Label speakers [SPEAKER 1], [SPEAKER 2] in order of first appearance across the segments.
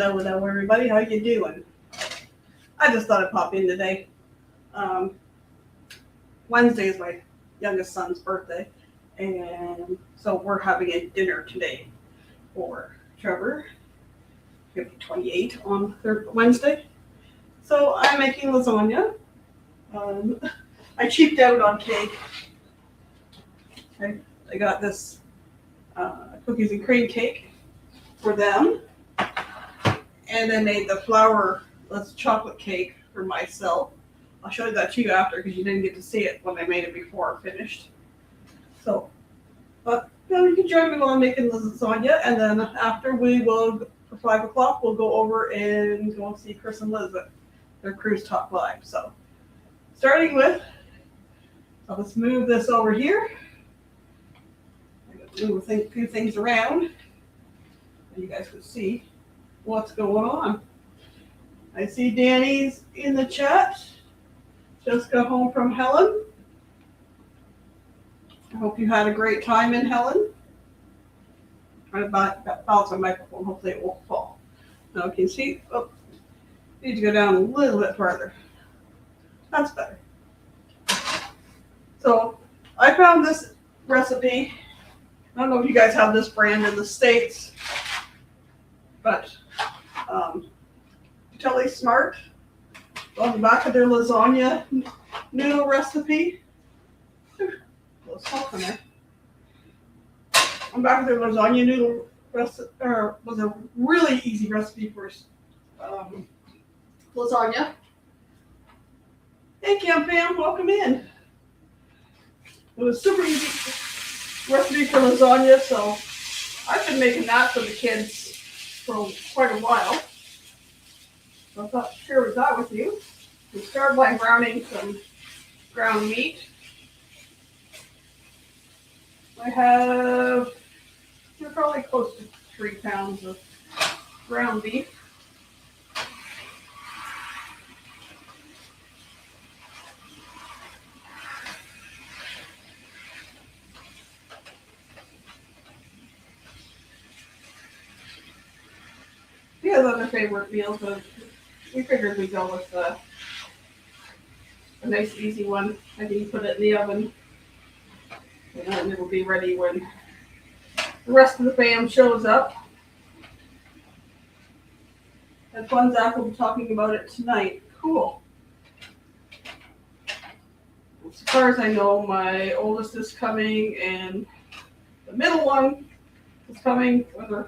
[SPEAKER 1] Hello, everybody. How you doing? I just thought I'd pop in today. Um, Wednesday is my youngest son's birthday, and so we're having a dinner today for Trevor. He'll be 28 on Wednesday. So I'm making lasagna. I cheaped out on cake. I got this cookies and cream cake for them, and I made the flourless chocolate cake for myself. I'll show you that to you after because you didn't get to see it when I made it before I finished. So, you can join me while I'm making the lasagna, and then after for 5 o'clock, we'll go over and go see Chris and Liz at their cruise talk live. So, starting with, let's move this over here. I'm going to move a few things around, and you guys can see what's going on. I see Danny's in the chat. Just got home from Helen. I hope you had a great time in Helen. Trying to bounce my microphone. Hopefully it won't fall. Now you can see. Oh, need to go down a little bit further. That's better. So I found this recipe. I don't know if you guys have this brand in the States, but Totally Smart. On the back of their lasagna noodle recipe. A little salt in there. On the back of their lasagna noodle recipe was a really easy recipe for lasagna. Hey Cam Pam, welcome in. It was super easy recipe for lasagna, so I've been making that for the kids for quite a while. So I thought I'd share that with you. We start by browning some ground meat. We're probably close to 3 pounds of ground beef. He has other favorite meals, but we figured we'd go with a nice easy one. I can put it in the oven, and then it'll be ready when the rest of the fam shows up. And fun Zach will be talking about it tonight. Cool. As far as I know, my oldest is coming, and the middle one is coming. Whether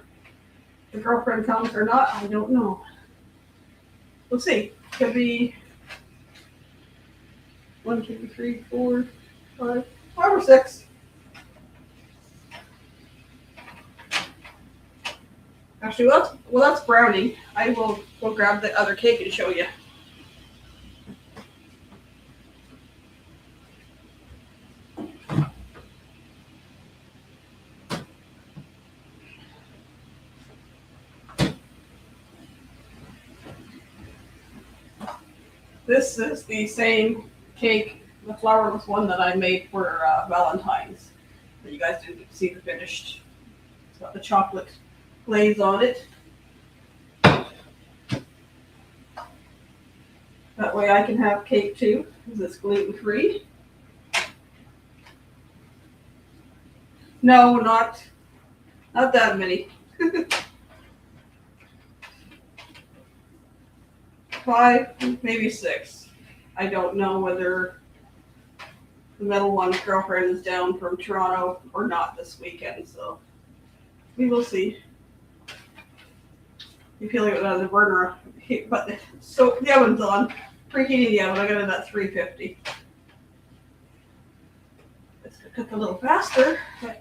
[SPEAKER 1] the girlfriend comes or not, I don't know. We'll see. Could be 1, 2, 3, 4, 5 or 6. Actually, that's browning. I will go grab the other cake and show you. This is the same cake, the flourless one that I made for Valentine's. But you guys didn't get to see the finished. It's got the chocolate glaze on it. That way I can have cake too, because it's gluten-free. No, not that many. 5, maybe 6. I don't know whether the middle one's girlfriend is down from Toronto or not this weekend, so we will see. I'm feeling it on the burner, but so the oven's on. Preheating the oven, I got it at 350. It's gonna cook a little faster. But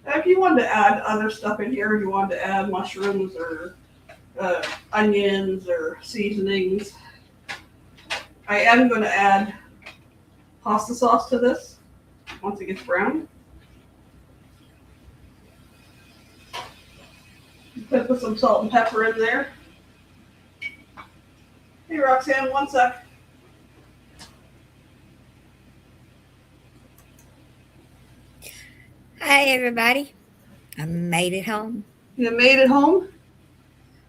[SPEAKER 1] if you wanted to add other stuff in here, you wanted to add mushrooms or onions or seasonings. I am going to add pasta sauce to this once it gets brown. Put some salt and pepper in there. Hey Roxanne, one sec.
[SPEAKER 2] Hi everybody. I made it home.
[SPEAKER 1] You made it home?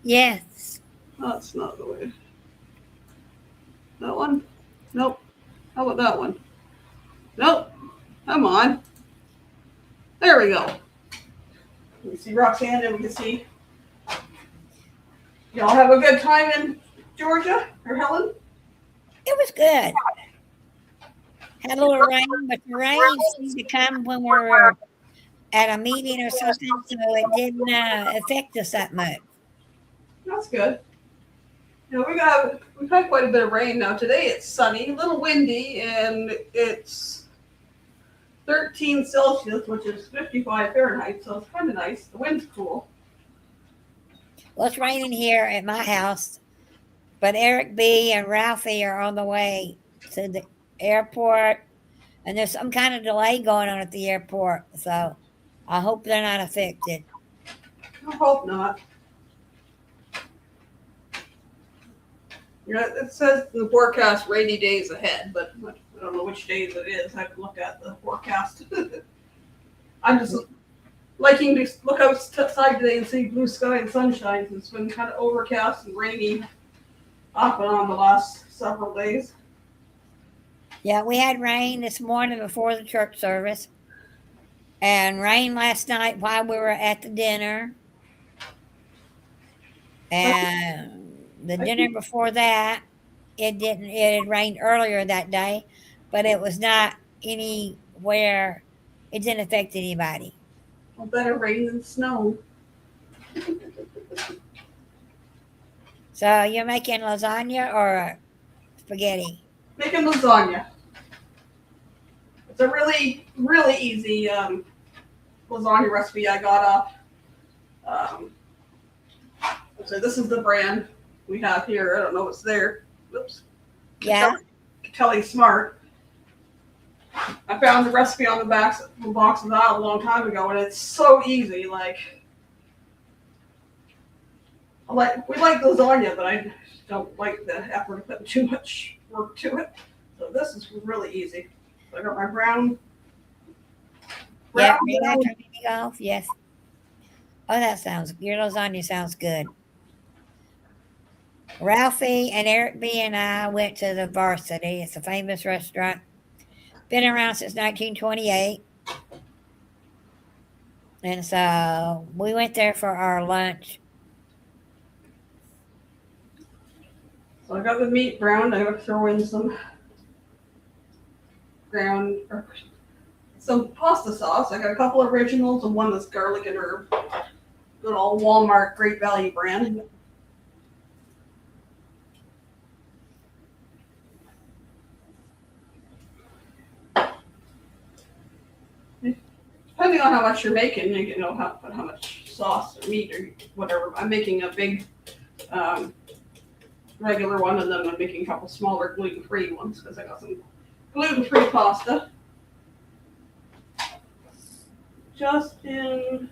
[SPEAKER 2] Yes.
[SPEAKER 1] That's not the way. That one? Nope. How about that one? Nope. Come on. There we go. We see Roxanne and we can see y'all have a good time in Georgia or Helen.
[SPEAKER 2] It was good. Had a little rain, but the rain seemed to come when we were at a meeting or something, so it didn't affect us that much.
[SPEAKER 1] That's good. We've had quite a bit of rain now. Today it's sunny, a little windy, and it's 13 Celsius, which is 55 Fahrenheit, so it's kind of nice. The wind's cool.
[SPEAKER 2] Well, it's raining here at my house, but Eric B. and Ralphie are on the way to the airport, and there's some kind of delay going on at the airport, so I hope they're not affected.
[SPEAKER 1] I hope not. It says in the forecast rainy days ahead, but I don't know which days it is. I have to look at the forecast. I'm just liking to look outside today and see blue sky and sunshine. It's been kind of overcast and rainy off and on the last several days.
[SPEAKER 2] Yeah, we had rain this morning before the church service, and rain last night while we were at the dinner, and the
[SPEAKER 1] I
[SPEAKER 2] dinner
[SPEAKER 1] keep
[SPEAKER 2] before that, it didn't. It had rained earlier that day, but it was not anywhere. It didn't affect anybody.
[SPEAKER 1] better rain than snow.
[SPEAKER 2] So you're making lasagna or spaghetti?
[SPEAKER 1] Making lasagna. It's a really, really easy lasagna recipe. I got so this is the brand we have here. I don't know what's there. Whoops.
[SPEAKER 2] Yeah.
[SPEAKER 1] Kelly Smart. I found the recipe on the box of that a long time ago, and it's so easy. We like lasagna, but I don't like the effort of putting too much work to it. So this is really easy. So I got my brown.
[SPEAKER 2] Yeah.
[SPEAKER 1] Brown.
[SPEAKER 2] Bring that turkey off. Yes. Oh, that sounds. Your lasagna sounds good. Ralphie and Eric B. and I went to the Varsity. It's a famous restaurant. Been around since 1928. And so we went there for our lunch.
[SPEAKER 1] So I got the meat browned. I got to throw in some ground or some pasta sauce. I got a couple originals and one that's garlic and herb. Good old Walmart Great Value brand. Depending on how much you're making, you know how much sauce or meat or whatever. I'm making a big regular one, and then I'm making a couple smaller gluten-free ones because I got some gluten-free pasta. Justin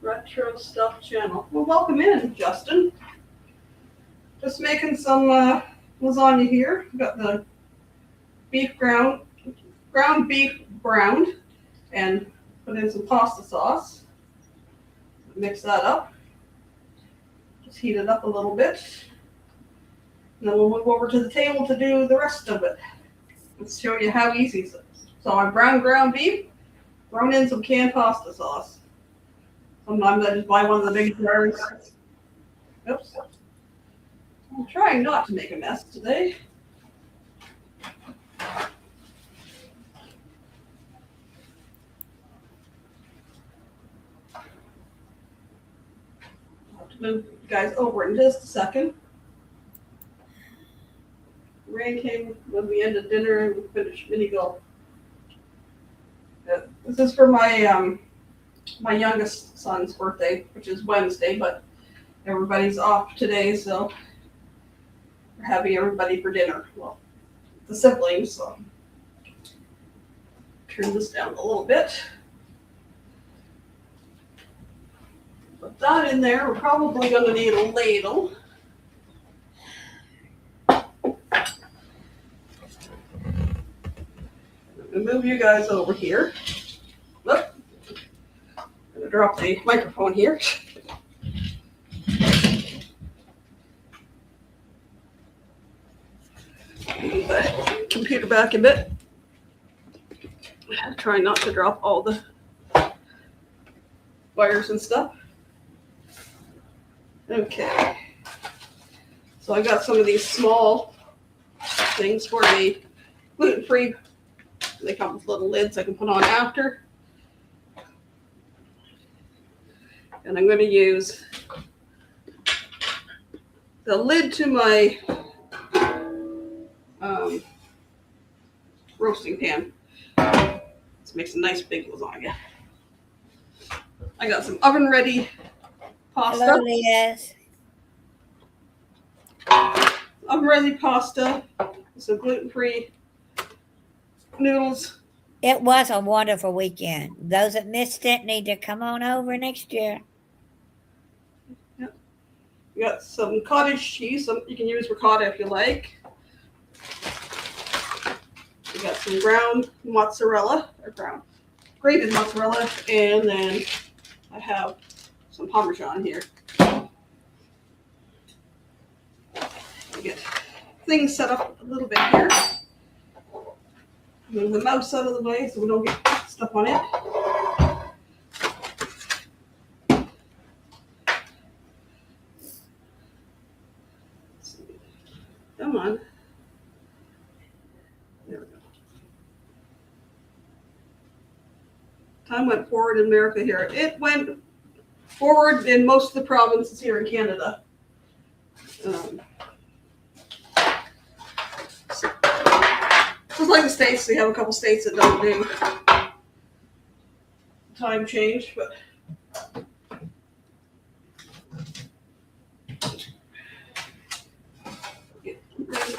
[SPEAKER 1] Retro Stuff Channel. Well, welcome in, Justin. Just making some lasagna here. Got the ground beef browned, and put in some pasta sauce. Mix that up. Just heat it up a little bit. And then we'll move over to the table to do the rest of it. Let's show you how easy it is. So I brown ground beef, thrown in some canned pasta sauce. Sometimes I just buy one of the big jars. Oops. I'm trying not to make a mess today. I'll have to move you guys over in just a second. Rain came when we ended dinner and we finished mini golf. This is for my my youngest son's birthday, which is Wednesday, but everybody's off today, so we're having everybody for dinner. Well, the siblings, so turn this down a little bit. Put that in there. We're probably going to need a ladle. Move you guys over here. Look. drop the microphone here. Move the computer back a bit. Try not to drop all the wires and stuff. Okay. So I got some of these small things for the gluten-free. They come with little lids I can put on after. And I'm going to use the lid to my roasting pan. This makes a nice big lasagna. I got some oven-ready pasta.
[SPEAKER 2] Hello, Liz.
[SPEAKER 1] Oven-ready pasta, some gluten-free noodles.
[SPEAKER 2] It was a wonderful weekend. Those that missed it need to come on over next year.
[SPEAKER 1] Yep. We got some cottage cheese. You can use ricotta if you like. We got some ground mozzarella, or grated mozzarella, and then I have some Parmesan here. Get things set up a little bit here. Move the mouse out of the way so we don't get stuff on it. Come on. There we go. Time went forward in America here. It went forward in most of the provinces here in Canada. Just like the States, we have a couple states that don't do time change, but get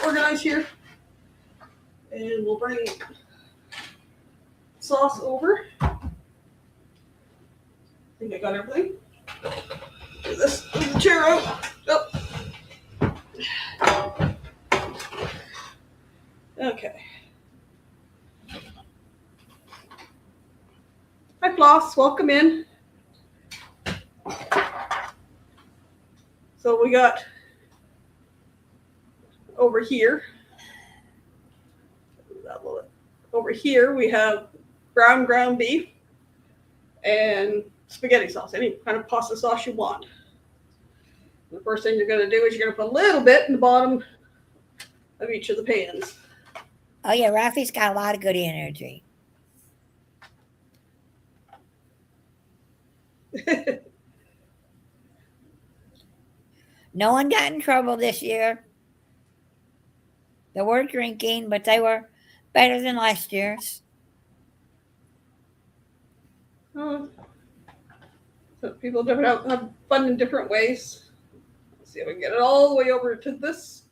[SPEAKER 1] organized here. And we'll bring sauce over. I think I got everything. Move the chair out. Oh. Okay. Hi, Floss. Welcome in. So we got over here. Over here we have ground beef and spaghetti sauce. Any kind of pasta sauce you want. The first thing you're going to do is you're going to put a little bit in the bottom of each of the pans.
[SPEAKER 2] Oh, yeah, Rafi's got a lot of good energy. No one got in trouble this year. They were drinking, but they were better than last year's.
[SPEAKER 1] So people have fun in different ways. Let's see if we can get it all the way over to this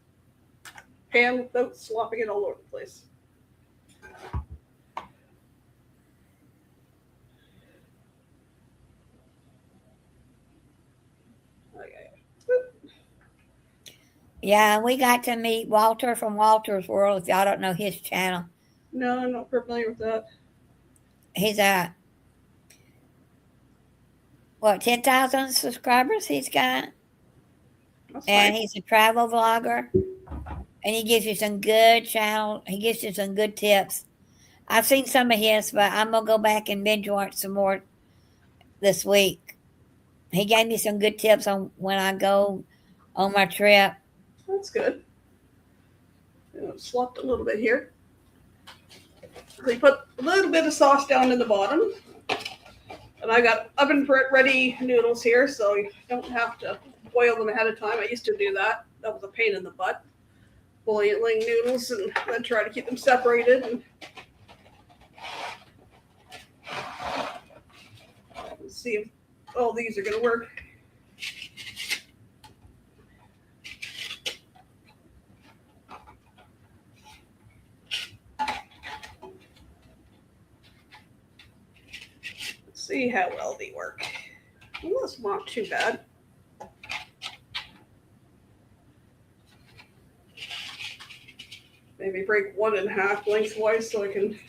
[SPEAKER 1] pan without slopping it all over the place.
[SPEAKER 2] Yeah, we got to meet Walter from Walter's World, if y'all don't know his channel.
[SPEAKER 1] No, I'm not familiar with that.
[SPEAKER 2] He's 10,000 subscribers he's got?
[SPEAKER 1] That's
[SPEAKER 2] and
[SPEAKER 1] nice.
[SPEAKER 2] He's a travel vlogger. And he gives you some good he gives you some good tips. I've seen some of his, but I'm going to go back and binge watch some more this week. He gave me some good tips on when I go on my trip.
[SPEAKER 1] That's good. Slopped a little bit here. So you put a little bit of sauce down in the bottom. And I got oven-ready noodles here, so you don't have to boil them ahead of time. I used to do that. That was a pain in the butt. Boiling noodles and then try to keep them separated. And let's see if all these are going to work. See how well they work. Well, that's not too bad. Maybe break one in half lengthwise so I can.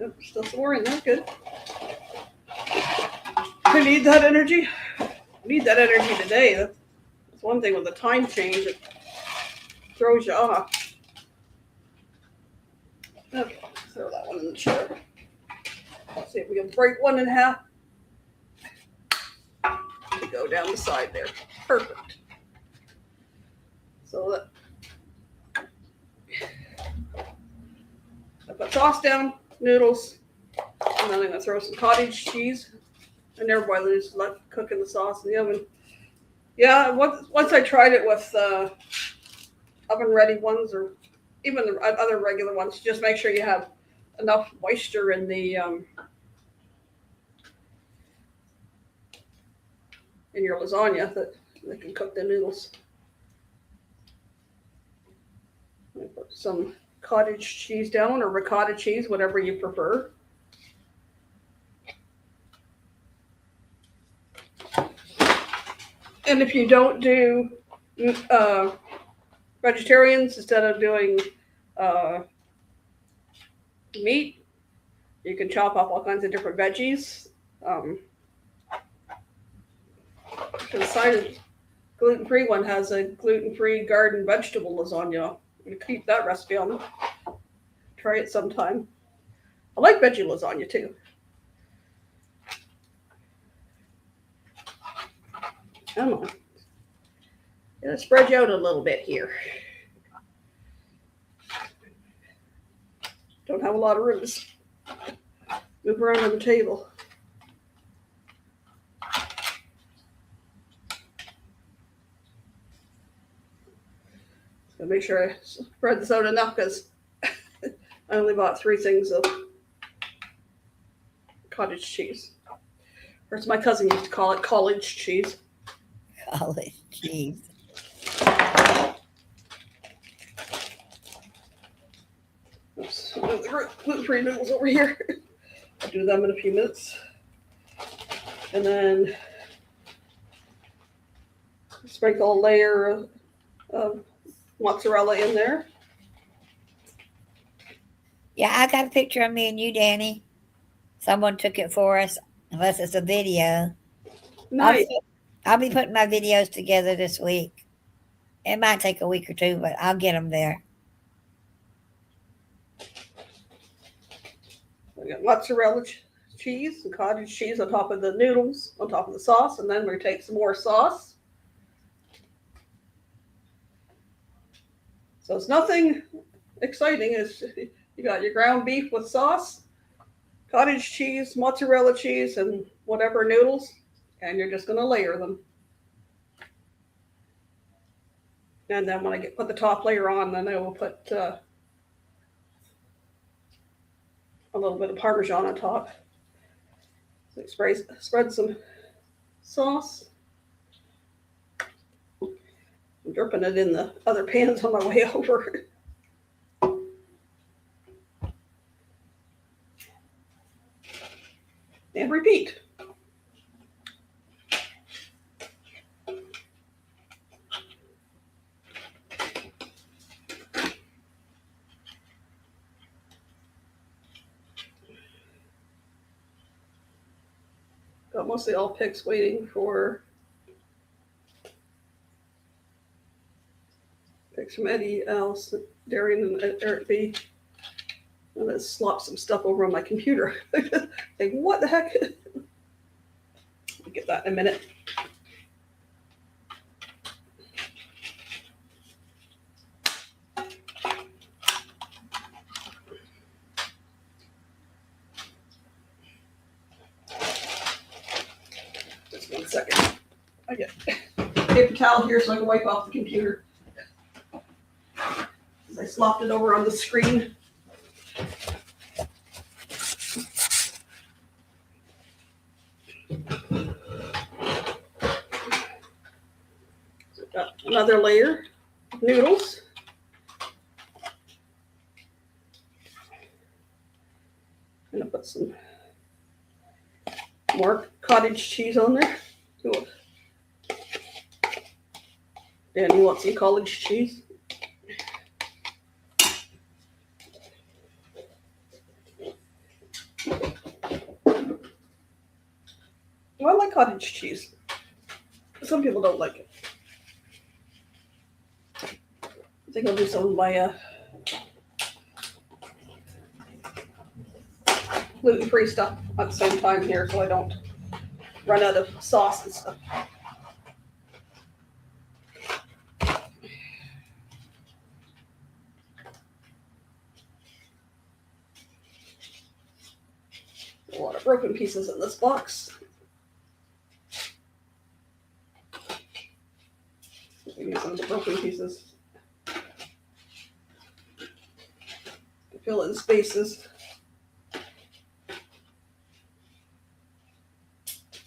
[SPEAKER 1] Oh, still some more in there. Good. I need that energy. I need that energy today. That's one thing with the time change. It throws you off. Okay, throw that one in the chair. Let's see if we can break one in half to go down the side there. Perfect. So that I put sauce down, noodles, and then I'm gonna throw some cottage cheese. I never boil it, just let cook in the sauce in the oven. Yeah, once I tried it with oven ready ones or even the other regular ones, just make sure you have enough moisture in the in your lasagna that they can cook the noodles. I put some cottage cheese down or ricotta cheese, whatever you prefer. And if you don't do vegetarians, instead of doing meat, you can chop up all kinds of different veggies. The side of gluten-free one has a gluten-free garden vegetable lasagna. You keep that recipe on. Try it sometime. I like veggie lasagna too. Come on. Gonna spread you out a little bit here. Don't have a lot of room to move around on the table. So make sure I spread this out enough because I only bought 3 things of cottage cheese. Or as my cousin used to call it, college cheese.
[SPEAKER 2] College cheese.
[SPEAKER 1] Oops, the gluten-free noodles over here. I'll do them in a few minutes. And then sprinkle a layer of mozzarella in there.
[SPEAKER 2] Yeah, I got a picture of me and you, Danny. Someone took it for us, unless it's a video.
[SPEAKER 1] Nice.
[SPEAKER 2] I'll be putting my videos together this week. It might take a week or 2, but I'll get them there.
[SPEAKER 1] We got mozzarella cheese and cottage cheese on top of the noodles, on top of the sauce, and then we take some more sauce. So it's nothing exciting. It's you got your ground beef with sauce, cottage cheese, mozzarella cheese, and whatever noodles, and you're just going to layer them. And then when I put the top layer on, then I will put a little bit of Parmesan on top. So spread some sauce. I'm dripping it in the other pans on my way over. And repeat. Got mostly all picks waiting for picks from Eddie, Alice, Darian, and Eric B. And let's slop some stuff over on my computer. Like, what the heck? I'll get that in a minute. Just 1 second. I get paper towel here so I can wipe off the computer. I slopped it over on the screen. So got another layer of noodles. I'm gonna put some more cottage cheese on there. Cool. Danny wants some cottage cheese. Well, I like cottage cheese. Some people don't like it. I think I'll do some of my gluten-free stuff at the same time here so I don't run out of sauce and stuff. A lot of broken pieces in this box. Use some of the broken pieces to fill in spaces.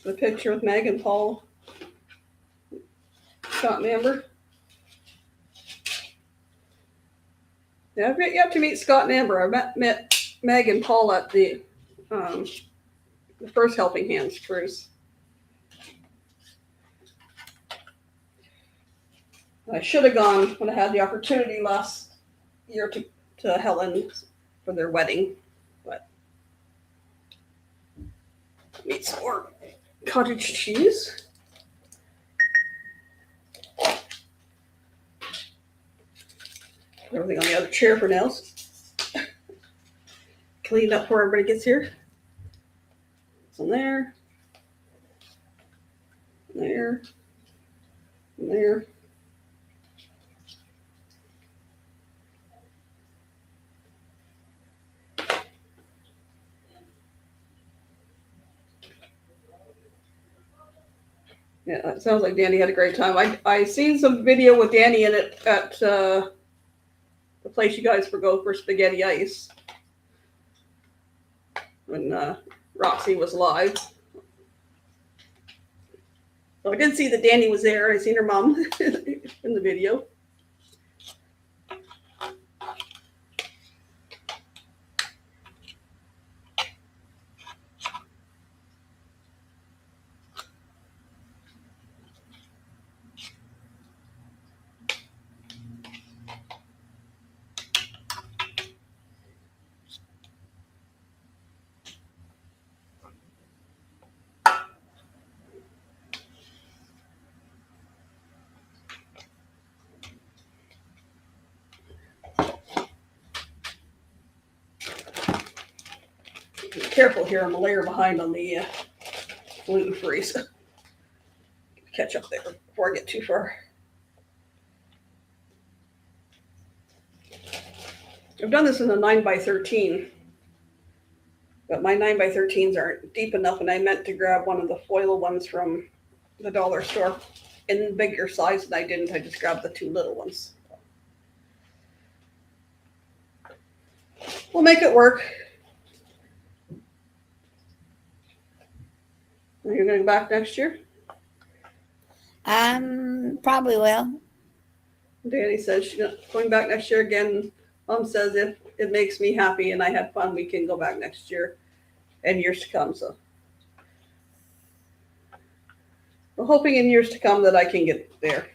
[SPEAKER 1] The picture with Meg and Paul, Scott and Amber. Yeah, I've yet to meet Scott and Amber. I met Meg and Paul at the first Helping Hands cruise. I should have gone when I had the opportunity last year to Helen for their wedding, but meet some more cottage cheese. Everything on the other chair for now. Clean up before everybody gets here. Some there, there, and there. Yeah, it sounds like Danny had a great time. I seen some video with Danny in it at the place you guys go for spaghetti ice when Roxy was live. So I didn't see that Danny was there. I seen her mom in the video. Be careful here, I'm a layer behind on the gluten-free, so catch up there before I get too far. I've done this in a 9x13, but my 9x13s aren't deep enough, and I meant to grab one of the foil ones from the dollar store in bigger size, and I didn't. I just grabbed the two little ones. We'll make it work. Are you going to go back next year?
[SPEAKER 2] Probably will.
[SPEAKER 1] Danny says she's going back next year again. Mom says if it makes me happy and I had fun, we can go back next year and years to come. So we're hoping in years to come that I can get there.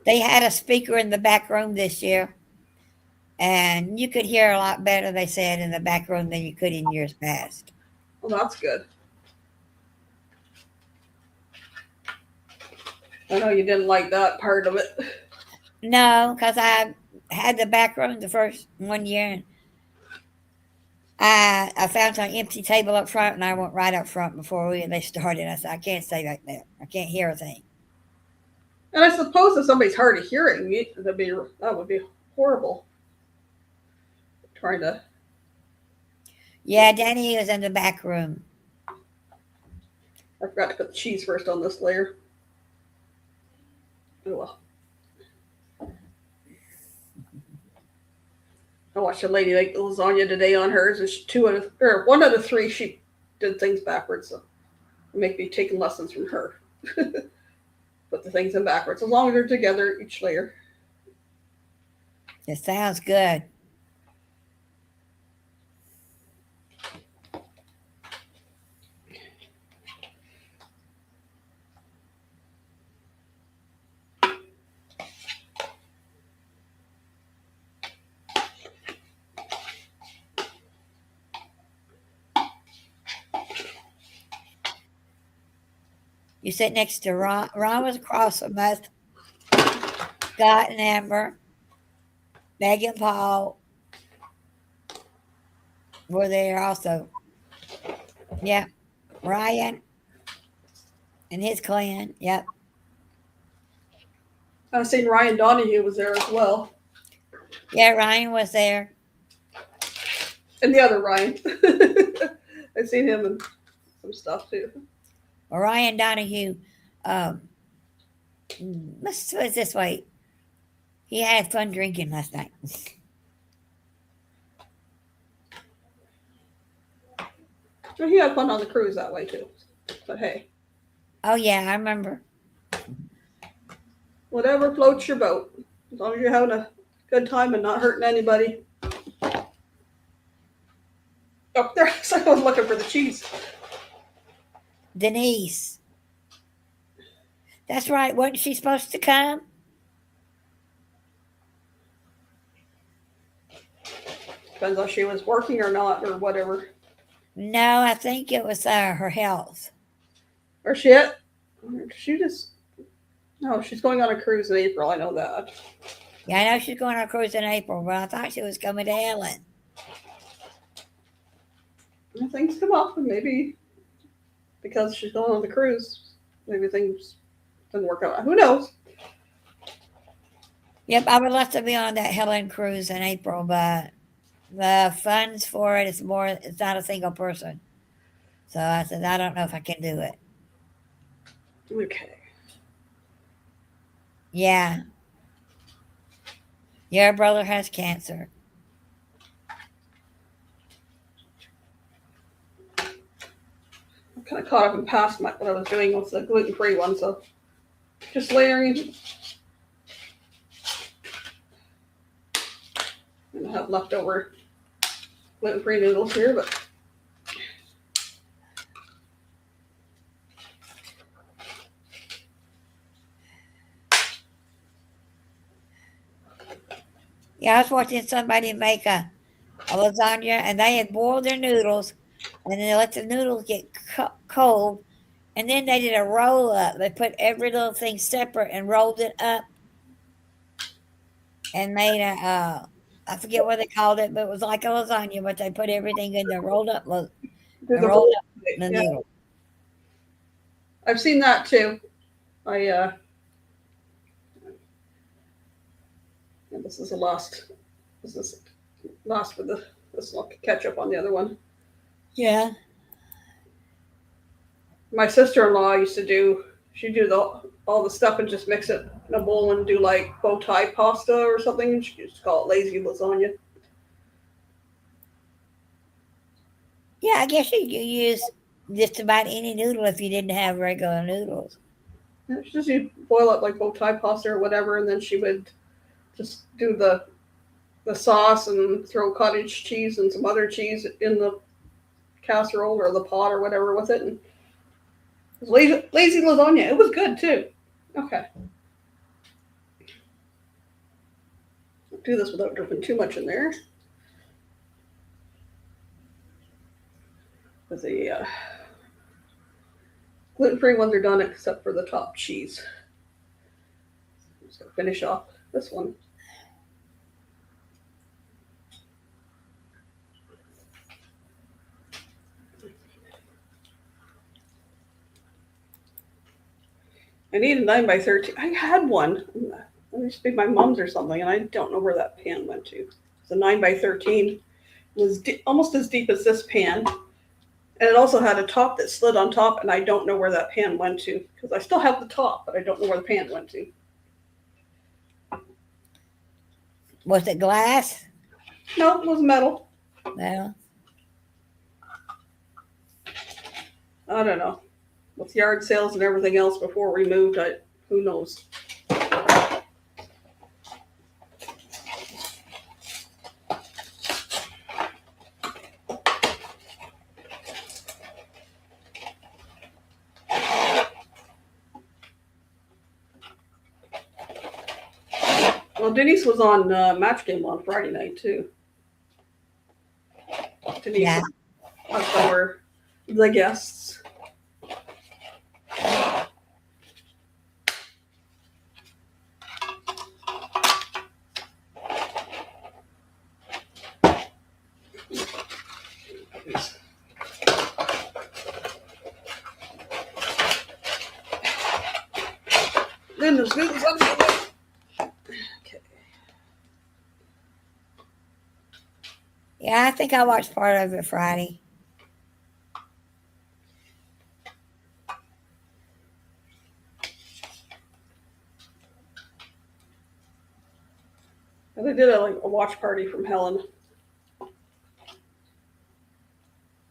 [SPEAKER 2] They had a speaker in the back room this year, and you could hear a lot better, they said, in the back room than you could in years past.
[SPEAKER 1] Well, that's good. I know you didn't like that part of it.
[SPEAKER 2] No, because I had the back room the first 1 year, and I found an empty table up front, and I went right up front before they started. I said, I can't stay like that. I can't hear a thing.
[SPEAKER 1] And I suppose if somebody's hard of hearing, that would be horrible. Trying to.
[SPEAKER 2] Yeah, Danny was in the back room.
[SPEAKER 1] I forgot to put the cheese first on this layer. Oh well. I watched a lady make the lasagna today on hers, and 1 out of 3 she did things backwards. So it make me taking lessons from her. Put the things in backwards, as long as they're together, each layer.
[SPEAKER 2] It sounds good. You sit next to Ron. Ron was across from us. Scott and Amber, Meg and Paul were there also. Yep. Ryan and his clan. Yep.
[SPEAKER 1] I've seen Ryan Donahue was there as well.
[SPEAKER 2] Yeah, Ryan was there.
[SPEAKER 1] And the other Ryan. I've seen him in some stuff too.
[SPEAKER 2] Well, Ryan Donahue, let's put it this way. He had fun drinking last night.
[SPEAKER 1] Well, he had fun on the cruise that way too. But hey.
[SPEAKER 2] Oh, yeah, I remember.
[SPEAKER 1] Whatever floats your boat. As long as you're having a good time and not hurting anybody. Oh, there. I was looking for the cheese.
[SPEAKER 2] Denise. That's right. Wasn't she supposed to come?
[SPEAKER 1] Depends if she was working or not or whatever.
[SPEAKER 2] No, I think it was her health.
[SPEAKER 1] Or shit. She just. No, she's going on a cruise in April. I know that.
[SPEAKER 2] Yeah, I know she's going on a cruise in April, but I thought she was coming to Ellen.
[SPEAKER 1] Things come up, and maybe because she's going on the cruise, maybe things didn't work out. Who knows?
[SPEAKER 2] Yep, I would love to be on that Helen cruise in April, but the funds for it is more, it's not a single person. So I said, I don't know if I can do it.
[SPEAKER 1] Okay.
[SPEAKER 2] Yeah. Your brother has cancer.
[SPEAKER 1] I'm kind of caught up and past what I was doing with the gluten-free one, so just layering. I have leftover gluten-free noodles here, but
[SPEAKER 2] Yeah, I was watching somebody make a lasagna, and they had boiled their noodles, and then they let the noodles get cold, and then they did a roll up. They put every little thing separate and rolled it up, and made a I forget what they called it, but it was like a lasagna, but they put everything in there, rolled up
[SPEAKER 1] do
[SPEAKER 2] and
[SPEAKER 1] the
[SPEAKER 2] rolled
[SPEAKER 1] whole
[SPEAKER 2] up the
[SPEAKER 1] thing. Yeah,
[SPEAKER 2] noodle.
[SPEAKER 1] I've seen that too. And this is the last. This is last with the. This will catch up on the other one.
[SPEAKER 2] Yeah.
[SPEAKER 1] My sister-in-law used to do. She'd do all the stuff and just mix it in a bowl and do like bow tie pasta or something. She used to call it lazy lasagna.
[SPEAKER 2] Yeah, I guess you could use just about any noodle if you didn't have regular noodles.
[SPEAKER 1] Yeah, she just you'd boil up like bow tie pasta or whatever, and then she would just do the sauce and throw cottage cheese and some other cheese in the casserole or the pot or whatever with it. And it was lazy lasagna. It was good too. Okay. I'll do this without dripping too much in there. The gluten-free ones are done except for the top cheese. I'm just going to finish off this one. I need a 9x13. I had one. It used to be my mom's or something, and I don't know where that pan went to. It's a 9x13. It was almost as deep as this pan. And it also had a top that slid on top, and I don't know where that pan went to. Because I still have the top, but I don't know where the pan went to.
[SPEAKER 2] Was it glass?
[SPEAKER 1] No, it was metal.
[SPEAKER 2] No.
[SPEAKER 1] I don't know. With yard sales and everything else before we moved, who knows? Well, Denise was on Match Game on Friday night, too. Denise was one of the guests.
[SPEAKER 2] Yeah, I think I watched part of it Friday.
[SPEAKER 1] And they did a watch party from Helen.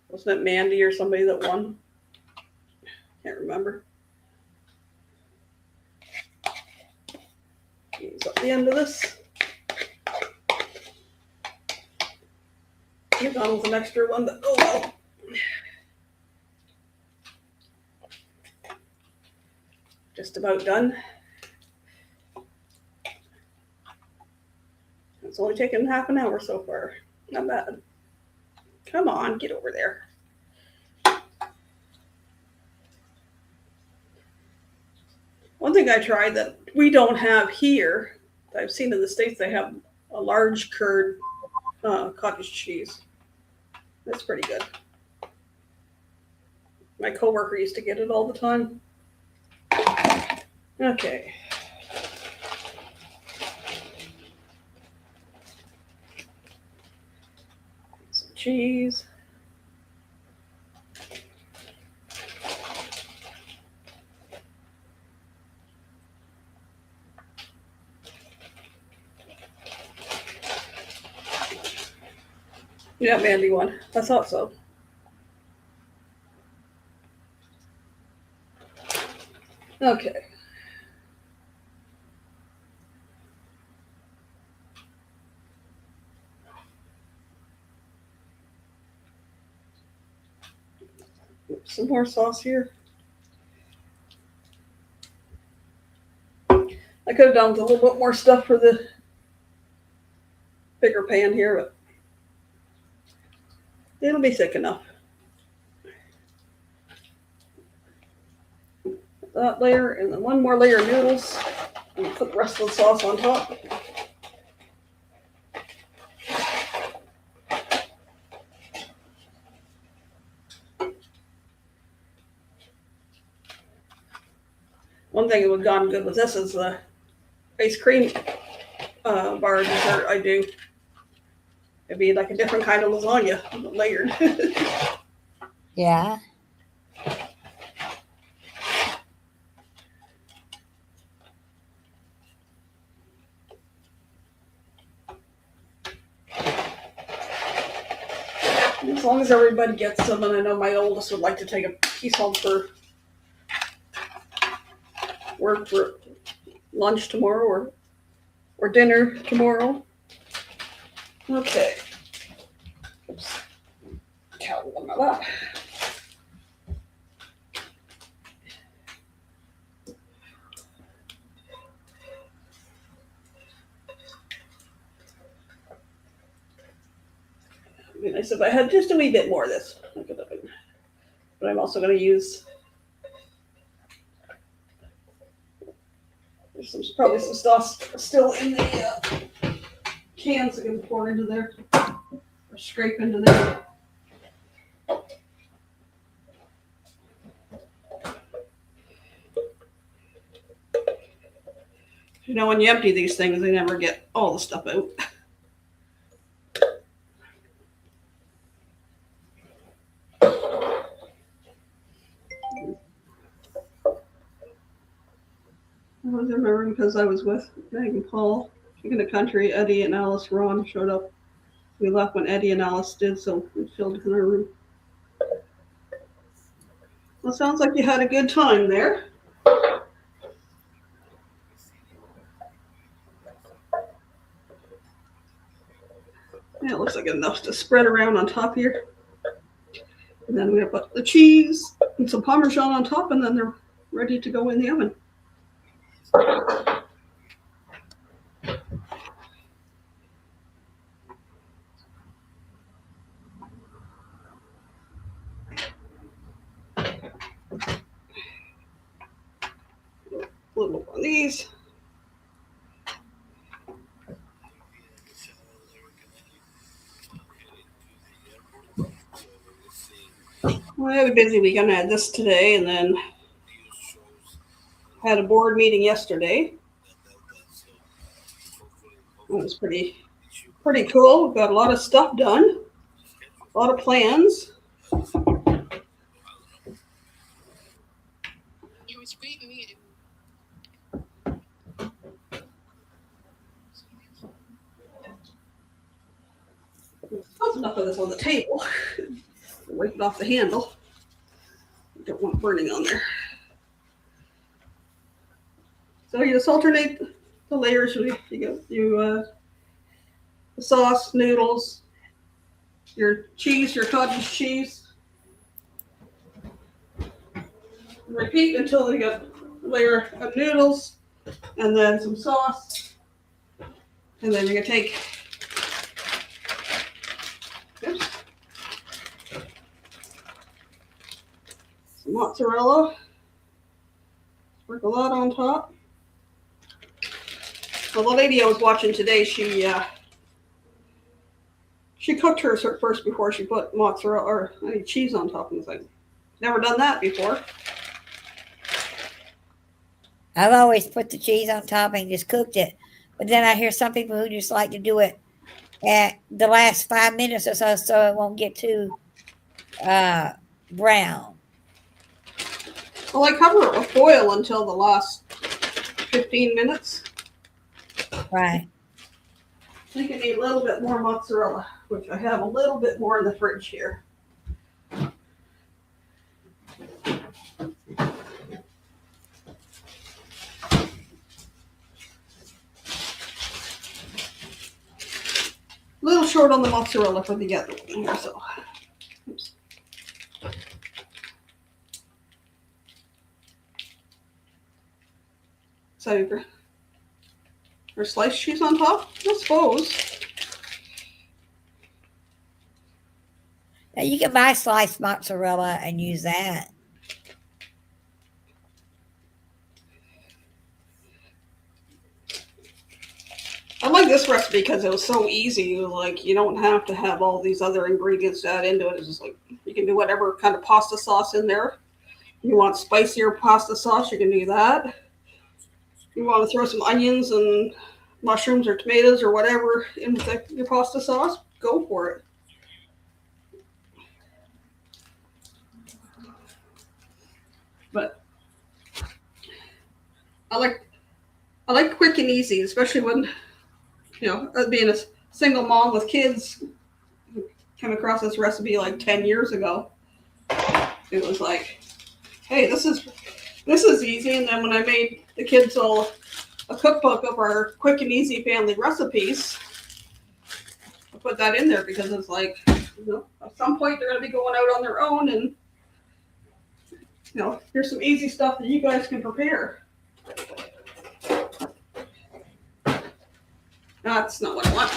[SPEAKER 1] Wasn't it Mandy or somebody that won? Can't remember. Use up the end of this. You've gone with an extra one, but oh well. Just about done. It's only taken half an hour so far. Not bad. Come on, get over there. One thing I tried that we don't have here, I've seen in the States, they have a large curd cottage cheese. That's pretty good. My coworker used to get it all the time. Okay. Some cheese. Yeah, Mandy won. I thought so. Okay. Some more sauce here. I could have done with a little bit more stuff for the bigger pan here, but it'll be thick enough. That layer, and then one more layer of noodles, and put the rest of the sauce on top. One thing that would have gone good with this is the ice cream bar dessert I do. It'd be like a different kind of lasagna, layered.
[SPEAKER 2] Yeah. As long as everybody gets some, and I know my oldest would like to take a piece home for work for lunch tomorrow or dinner tomorrow. Okay. Oops. Towel on my lap. It'd be nice if I had just a wee bit more of this. But I'm also going to use. There's probably some stuff still in the cans that can pour into there or scrape into there. You know, when you empty these things, they never get all the stuff out. I was remembering because I was with Meg and Paul in the country. Eddie and Alice Ron showed up. We left when Eddie and Alice did, so we filled in their room. Well, sounds like you had a good time there. Yeah, it looks like enough to spread around on top here. And then we put the cheese and some Parmesan on top, and then they're ready to go in the oven. A little on these. Well, I had a busy weekend. I had this today, and then had a board meeting yesterday. It was pretty
[SPEAKER 1] pretty cool. We've got a lot of stuff done, a lot of plans. There's enough of this on the table. Wipe it off the handle. Don't want burning on there. So you just alternate the layers. The sauce, noodles, your cheese, your cottage cheese. Repeat until you get a layer of noodles and then some sauce. And then you're going to take some mozzarella. Sprinkle that on top. Well, the lady I was watching today, she cooked hers first before she put mozzarella or any cheese on top. And it's like, never done that before.
[SPEAKER 2] I've always put the cheese on top and just cooked it. But then I hear some people who just like to do it at the last 5 minutes or so it won't get too brown.
[SPEAKER 1] Well, I cover it with foil until the last 15 minutes.
[SPEAKER 2] Right.
[SPEAKER 1] I think I need a little bit more mozzarella, which I have a little bit more in the fridge here. A little short on the mozzarella for the other one here, so. Oops. So, or sliced cheese on top, I suppose.
[SPEAKER 2] Now you can buy sliced mozzarella and use that.
[SPEAKER 1] I like this recipe because it was so easy. Like, you don't have to have all these other ingredients to add into it. It's just like, you can do whatever kind of pasta sauce in there. You want spicier pasta sauce, you can do that. You want to throw some onions and mushrooms or tomatoes or whatever in your pasta sauce, go for it. But I like quick and easy, especially when, being a single mom with kids, came across this recipe like 10 years ago. It was like, hey, this is easy. And then when I made the kids all a cookbook of our quick and easy family recipes, I put that in there because it's like, at some point they're going to be going out on their own, and here's some easy stuff that you guys can prepare. That's not what I want.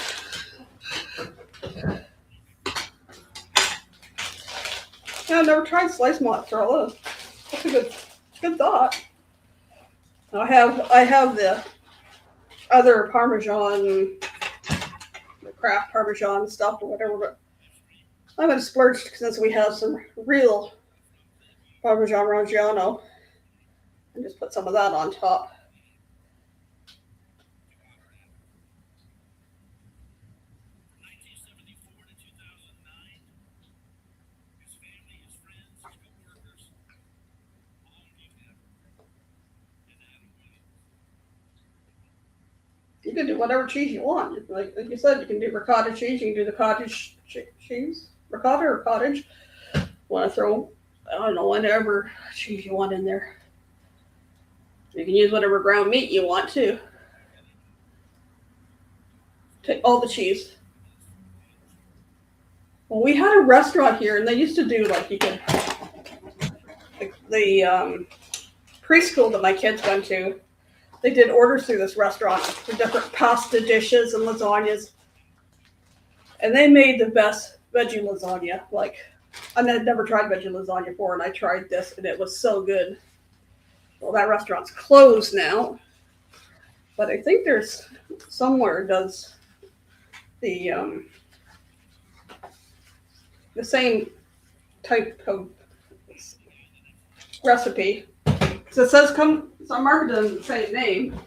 [SPEAKER 1] Yeah, I've never tried sliced mozzarella. That's a good thought. I have the other Parmesan, the Kraft Parmesan stuff or whatever, but I haven't splurged since we have some real Parmesan Reggiano, and just put some of that on top. You can do whatever cheese you want. Like you said, you can do ricotta cheese. You can do the cottage cheese, ricotta or cottage. Want to throw, I don't know, whatever cheese you want in there. You can use whatever ground meat you want too. Take all the cheese. Well, we had a restaurant here, and they used to do like the preschool that my kids went to. They did orders through this restaurant for different pasta dishes and lasagnas. And they made the best veggie lasagna. Like, I had never tried veggie lasagna before, and I tried this, and it was so good. Well, that restaurant's closed now. But I think there's somewhere does the same type of recipe. So it says some market doesn't say name,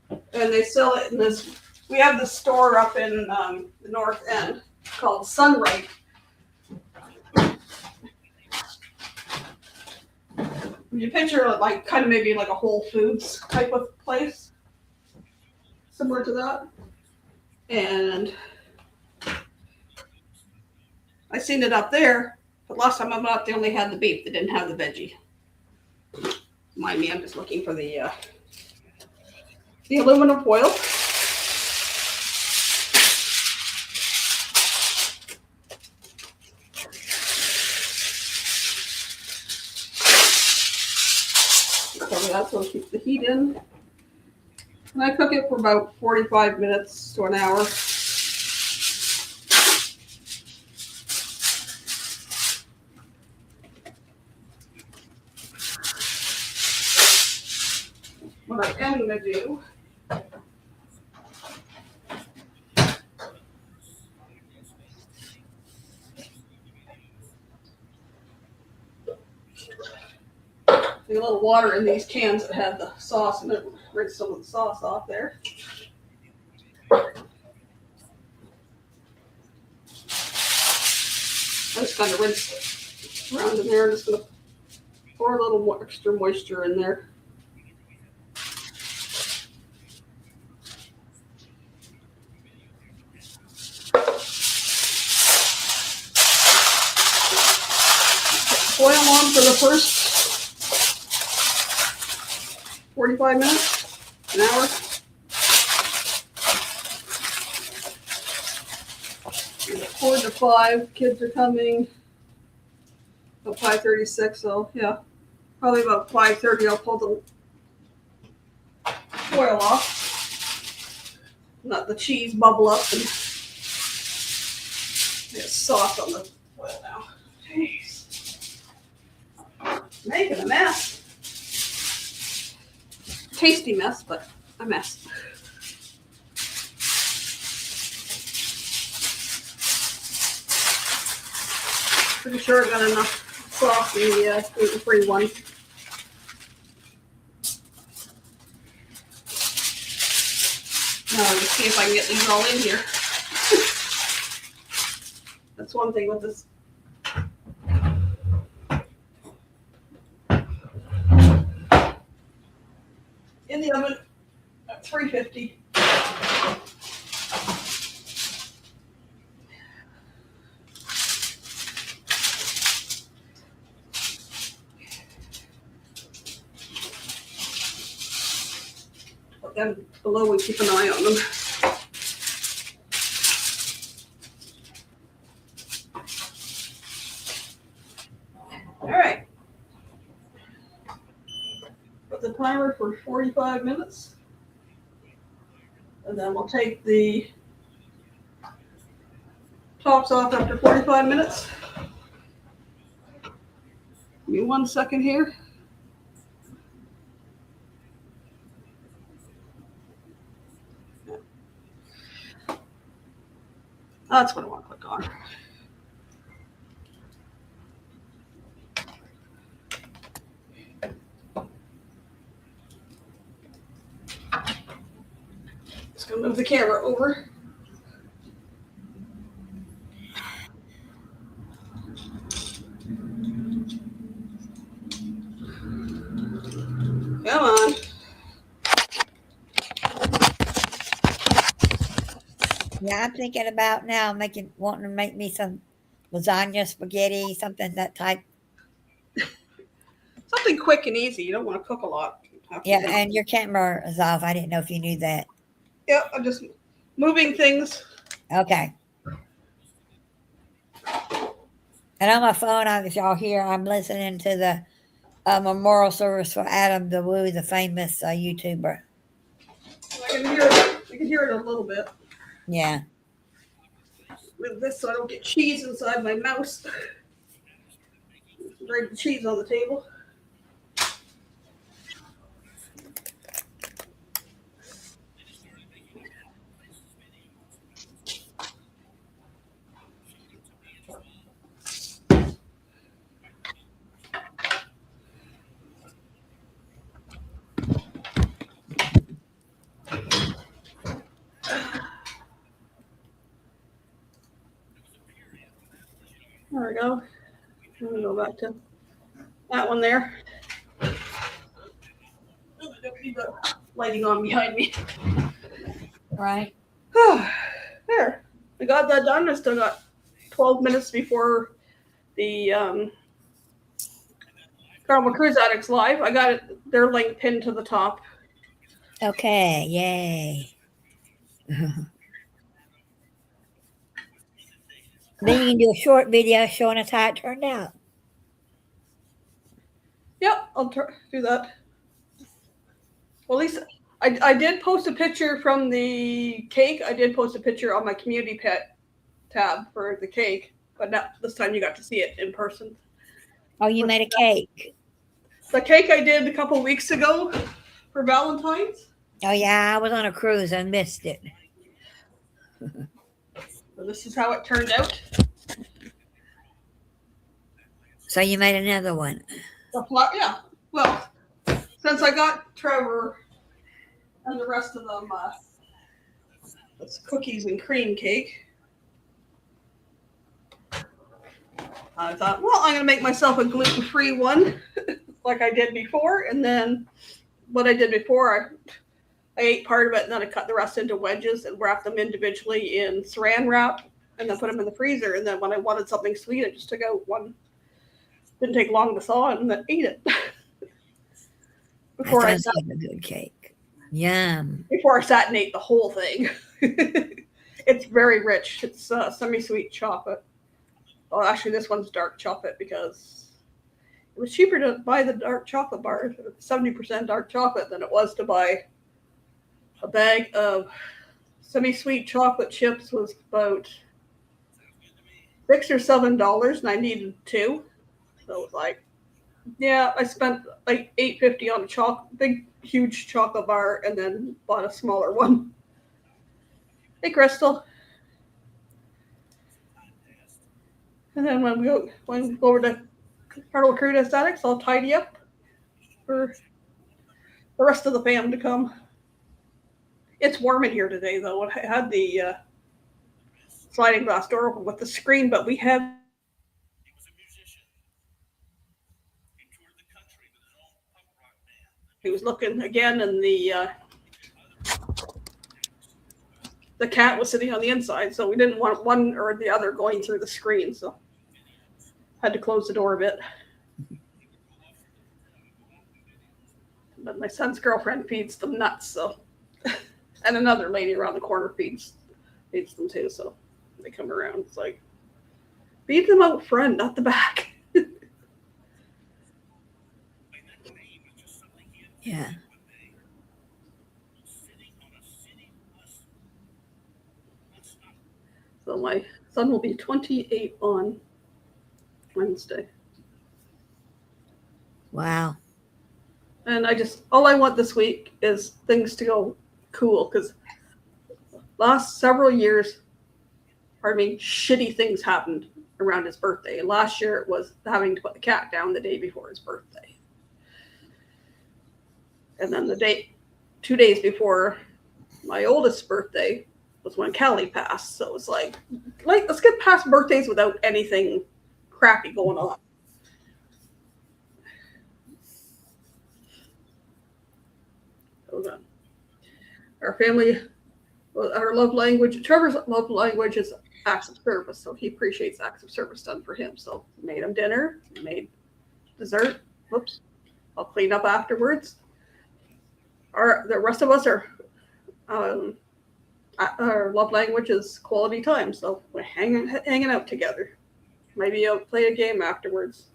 [SPEAKER 1] and they sell it in this We have the store up in the North End called Sunright. You picture it like kind of maybe like a Whole Foods type of place, similar to that. And I seen it up there, but last time I went up, they only had the beef. They didn't have the veggie. Mind me, I'm just looking for the aluminum foil. Cover that so it keeps the heat in. And I cook it for about 45 minutes to an hour. What I am going to do a little water in these cans that had the sauce in it. Rinse some of the sauce off there. I'm just going to rinse around in there. I'm just going to pour a little more extra moisture in there. Boil on for the first 45 minutes, an hour. 4 to 5, kids are coming. About 5:36, so yeah, probably about 5:30 I'll pull the foil off. Let the cheese bubble up and get soft on the foil now. Jeez. Making a mess. Tasty mess, but a mess. Pretty sure I got enough sauce in the gluten-free one. Now let's see if I can get these all in here. That's one thing with this. In the oven at 350. Put them below and keep an eye on them. All right. Put the timer for 45 minutes. And then we'll take the tops off after 45 minutes. Give me 1 second here. That's what I want to click on. Just gonna move the camera over. Come on.
[SPEAKER 2] Yeah, I'm thinking about now wanting to make me some lasagna, spaghetti, something that type.
[SPEAKER 1] Something quick and easy. You don't want to cook a lot.
[SPEAKER 2] Yeah, and your camera is off. I didn't know if you knew that.
[SPEAKER 1] Yeah, I'm just moving things.
[SPEAKER 2] Okay. And on my phone, if y'all hear, I'm listening to the memorial service for Adam DeWoo, the famous YouTuber.
[SPEAKER 1] I can hear it. I can hear it a little bit.
[SPEAKER 2] Yeah.
[SPEAKER 1] With this so I don't get cheese inside my mouse. Break the cheese on the table. There we go. I'm gonna go back to that one there. I don't need the lighting on behind me.
[SPEAKER 2] Right.
[SPEAKER 1] There. We got that done. I still got 12 minutes before the Carnival Cruise Addicts Live. I got their link pinned to the top.
[SPEAKER 2] Okay. Yay. Then you can do a short video showing us how it turned out.
[SPEAKER 1] Yep, I'll do that. Well, at least I did post a picture from the cake. I did post a picture on my community pet tab for the cake, but not this time you got to see it in person.
[SPEAKER 2] Oh, you made a cake.
[SPEAKER 1] The cake I did a couple weeks ago for Valentine's.
[SPEAKER 2] Oh, yeah. I was on a cruise and missed it.
[SPEAKER 1] So this is how it turned out.
[SPEAKER 2] So you made another one.
[SPEAKER 1] Yeah. Well, since I got Trevor and the rest of them, it's cookies and cream cake. I thought, well, I'm going to make myself a gluten-free one like I did before. And then what I did before, I ate part of it and then I cut the rest into wedges and wrapped them individually in saran wrap and then put them in the freezer. And then when I wanted something sweet, I just took out one. Didn't take long to thaw and then ate it.
[SPEAKER 2] That sounds like a good cake. Yum.
[SPEAKER 1] Before I sat and ate the whole thing. It's very rich. It's semi-sweet chocolate. Well, actually, this one's dark chocolate because it was cheaper to buy the dark chocolate bar, 70% dark chocolate, than it was to buy a bag of semi-sweet chocolate chips. Was about $6 or $7, and I needed 2. So it was like, yeah, I spent like $8.50 on a big, huge chocolate bar, and then bought a smaller one. Hey, Crystal. And then when we go over to Carnival Cruise Aesthetics, I'll tidy up for the rest of the fam to come. It's warm in here today, though. I had the sliding glass door open with the screen, but we have. He was looking again, and the cat was sitting on the inside, so we didn't want one or the other going through the screen, so had to close the door a bit. But my son's girlfriend feeds them nuts, so and another lady around the corner feeds them too, so they come around. It's like, feed them out front, not the back.
[SPEAKER 2] Yeah.
[SPEAKER 1] So my son will be 28 on Wednesday.
[SPEAKER 2] Wow.
[SPEAKER 1] And all I want this week is things to go cool, because last several years, shitty things happened around his birthday. And last year it was having to put the cat down the day before his birthday. And then 2 days before my oldest birthday was when Callie passed. So it was like, let's get past birthdays without anything crappy going on. Hold on. Our family, our love language, Trevor's love language is acts of service. So he appreciates acts of service done for him. So made him dinner, made dessert. Whoops. I'll clean up afterwards. The rest of us our love language is quality time. So we're hanging out together. Maybe I'll play a game afterwards.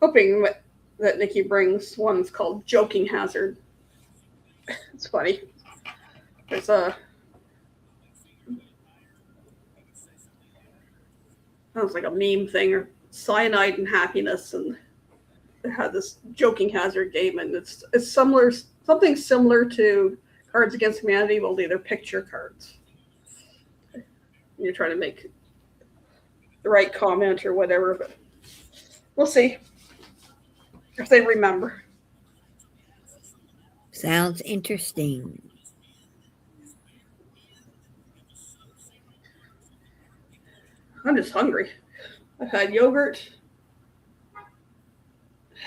[SPEAKER 1] Hoping that Nikki brings one's called Joking Hazard. It's funny. There's sounds like a meme thing, or cyanide and happiness, and they had this Joking Hazard game, and it's something similar to Cards Against Humanity, only they're picture cards. You're trying to make the right comment or whatever, but we'll see if they remember.
[SPEAKER 2] Sounds interesting.
[SPEAKER 1] I'm just hungry. I've had yogurt,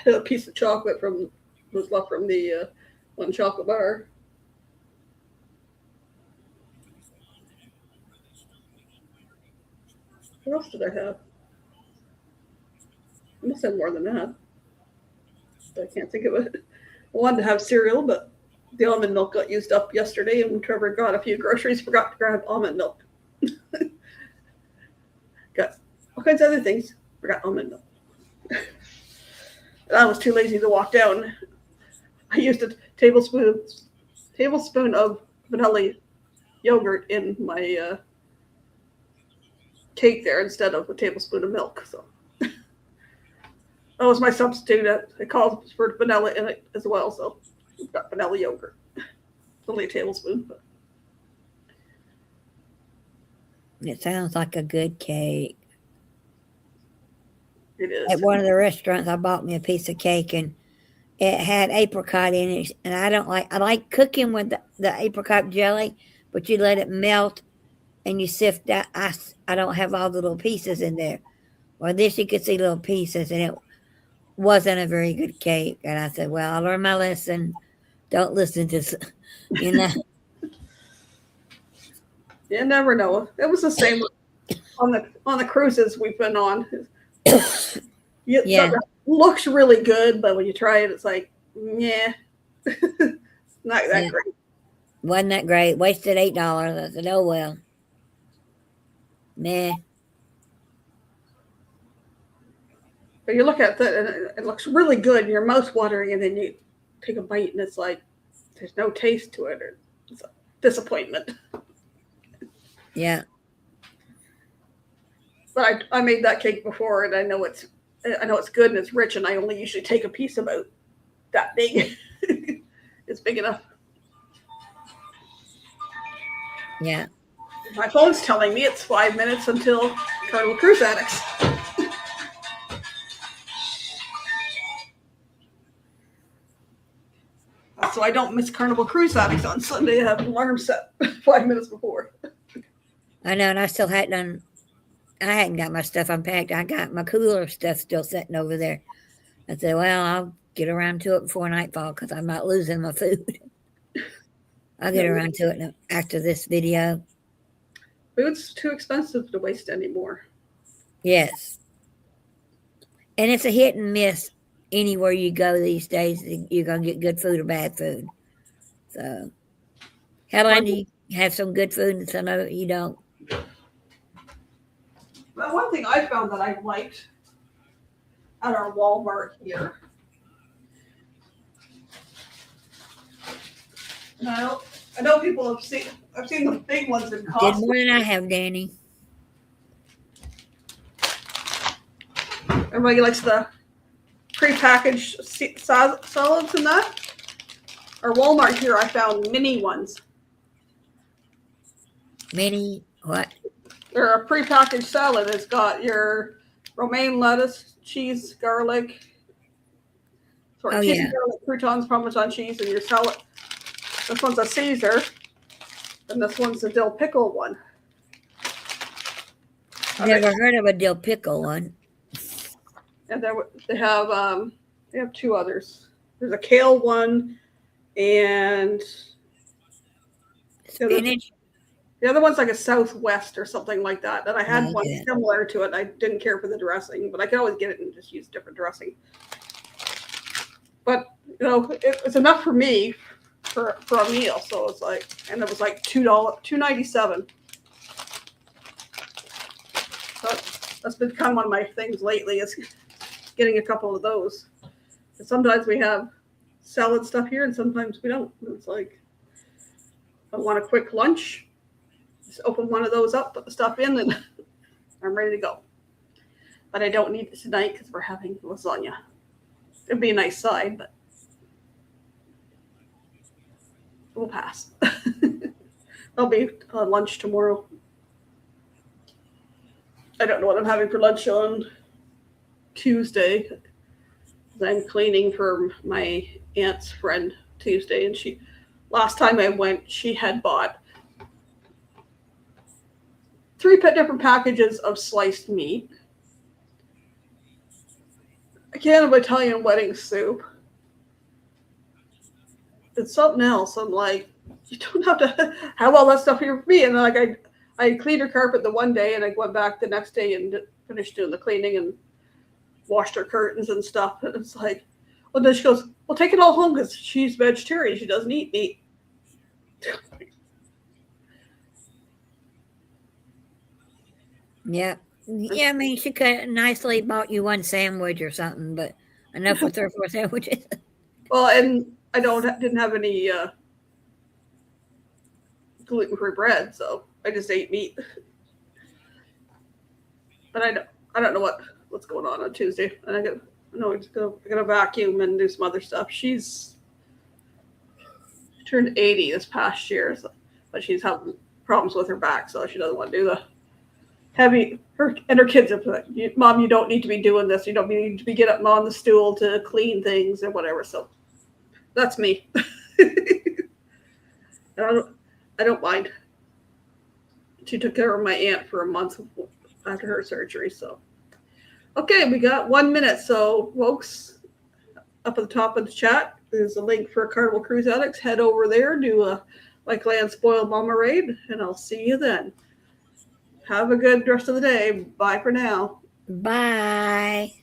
[SPEAKER 1] a piece of chocolate from was left from the one chocolate bar. What else did I have? I must have more than that. I can't think of it. I wanted to have cereal, but the almond milk got used up yesterday, and Trevor got a few groceries, forgot to grab almond milk. Got all kinds of other things, forgot almond milk. And I was too lazy to walk down. I used a tablespoon of vanilla yogurt in my cake there instead of a tablespoon of milk. So that was my substitute. I called for vanilla in it as well, so we've got vanilla yogurt. It's only a tablespoon, but
[SPEAKER 2] It sounds like a good cake.
[SPEAKER 1] it is.
[SPEAKER 2] At one of the restaurants, I bought me a piece of cake and it had apricot in it. And I like cooking with the apricot jelly, but you let it melt and you sift that. I don't have all the little pieces in there. Well, this you could see little pieces and it wasn't a very good cake. And I said, well, I learned my lesson. Don't listen to, you know.
[SPEAKER 1] You never know. It was the same on the cruises we've been on.
[SPEAKER 2] Yeah.
[SPEAKER 1] It looks really good, but when you try it, it's like, yeah, not that
[SPEAKER 2] Yeah.
[SPEAKER 1] great.
[SPEAKER 2] Wasn't that great? Wasted $8. I said, oh well. Nah.
[SPEAKER 1] But you look at that, and it looks really good, and your mouth watering, and then you take a bite, and it's like there's no taste to it, or it's a disappointment.
[SPEAKER 2] Yeah.
[SPEAKER 1] But I made that cake before, and I know it's good and it's rich, and I only usually take a piece about that big. It's big enough.
[SPEAKER 2] Yeah.
[SPEAKER 1] My phone's telling me it's 5 minutes until Carnival Cruise Addicts. So I don't miss Carnival Cruise Addicts on Sunday. I have an alarm set 5 minutes before.
[SPEAKER 2] I know, and I still hadn't done. I hadn't got my stuff unpacked. I got my cooler stuff still sitting over there. I said, well, I'll get around to it before nightfall because I'm not losing my food. I'll get around to it after this video.
[SPEAKER 1] Food's too expensive to waste anymore.
[SPEAKER 2] Yes. And it's a hit and miss anywhere you go these days. You're going to get good food or bad food. So, Helen, do you have some good food and some of it you don't?
[SPEAKER 1] But one thing I found that I liked at our Walmart here, and I know people have seen. I've seen the big ones in
[SPEAKER 2] Did
[SPEAKER 1] Costco.
[SPEAKER 2] more than I have, Danny.
[SPEAKER 1] Everybody likes the prepackaged salads and that. Our Walmart here, I found mini ones.
[SPEAKER 2] Mini what?
[SPEAKER 1] They're a prepackaged salad. It's got your romaine lettuce, cheese, garlic.
[SPEAKER 2] Oh,
[SPEAKER 1] cheese,
[SPEAKER 2] yeah.
[SPEAKER 1] garlic, croutons, Parmesan cheese, and your salad. This one's a Caesar, and this one's a dill pickle one.
[SPEAKER 2] Never heard of a dill pickle one.
[SPEAKER 1] And they have two others. There's a kale one, and
[SPEAKER 2] Spinach?
[SPEAKER 1] the other one's like a Southwest or something like that. And I had
[SPEAKER 2] Oh,
[SPEAKER 1] one
[SPEAKER 2] yeah.
[SPEAKER 1] similar to it. I didn't care for the dressing, but I could always get it and just use different dressing. But it's enough for me for a meal. So it's like, and it was like $2.97. So that's been kind of one of my things lately is getting a couple of those. And sometimes we have salad stuff here, and sometimes we don't. It's like, I want a quick lunch. Just open one of those up, put the stuff in, and I'm ready to go. But I don't need it tonight because we're having lasagna. It'd be a nice side, but we'll pass. That'll be lunch tomorrow. I don't know what I'm having for lunch on Tuesday. I'm cleaning for my aunt's friend Tuesday, and last time I went, she had bought 3 different packages of sliced meat, can of Italian wedding soup. It's something else. I'm like, you don't have to have all that stuff here for me. And like I cleaned her carpet the one day, and I went back the next day and finished doing the cleaning and washed her curtains and stuff. And it's like, well, then she goes, well, take it all home because she's vegetarian. She doesn't eat meat.
[SPEAKER 2] Yeah. Yeah, I mean, she could nicely bought you one sandwich or something, but enough with her 4 sandwiches.
[SPEAKER 1] Well, and I didn't have any gluten-free bread, so I just ate meat. But I don't know what's going on Tuesday. And I know I'm gonna vacuum and do some other stuff. She's turned 80 this past year, but she's having problems with her back, so she doesn't want to do the heavy. Her kids are like, Mom, you don't need to be doing this. You don't need to be getting up on the stool to clean things or whatever. So that's me. And I don't mind. She took care of my aunt for a month after her surgery. So, okay, we got 1 minute. So, folks, up at the top of the chat, there's a link for Carnival Cruise Addicts. Head over there, do a Like Land Spoiled Mama raid, and I'll see you then. Have a good rest of the day. Bye for now.
[SPEAKER 2] Bye.